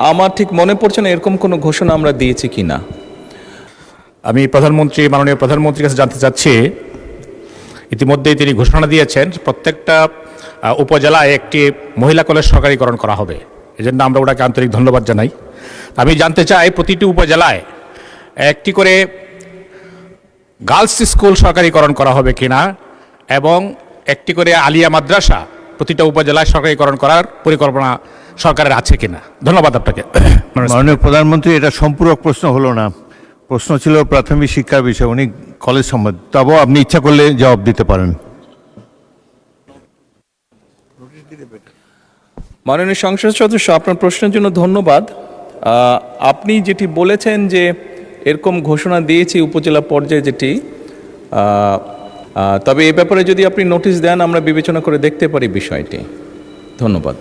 আমার ঠিক মনে পড়ছে না এরকম কোনো ঘোষণা আমরা দিয়েছি কিনা। আমি মাননীয় প্রধানমন্ত্রীর কাছে জানতে চাচ্ছি, ইতিমধ্যেই তিনি ঘোষণা দিয়েছেন প্রত্যেকটা উপজেলায় একটি মহিলা কলেজ সরকারিকরণ করা হবে। এজন্য আমরা ওটাকে আন্তরিক ধন্যবাদ জানাই। আমি জানতে চাই প্রতিটি উপজেলায় একটি করে গার্লস স্কুল সরকারিকরণ করা হবে কিনা, এবং একটি করে আলিয়া মাদ্রাসা প্রতিটা উপজেলায় সরকারিকরণ করার পরিকল্পনা সরকারের আছে কিনা। ধন্যবাদ আপনাকে। মাননীয় প্রধানমন্ত্রী, এটা সম্পূরক প্রশ্ন হলো না, প্রশ্ন ছিল প্রাথমিক শিক্ষার বিষয়, উনি কলেজ সম্বন্ধে, তবুও আপনি ইচ্ছা করলে জবাব দিতে পারেন। মাননীয় সংসদ সদস্য, আপনার প্রশ্নের জন্য ধন্যবাদ। আপনি যেটি বলেছেন যে এরকম ঘোষণা দিয়েছি উপজেলা পর্যায়ে যেটি, তবে এ ব্যাপারে যদি আপনি নোটিশ দেন আমরা বিবেচনা করে দেখতে পারি বিষয়টি। ধন্যবাদ।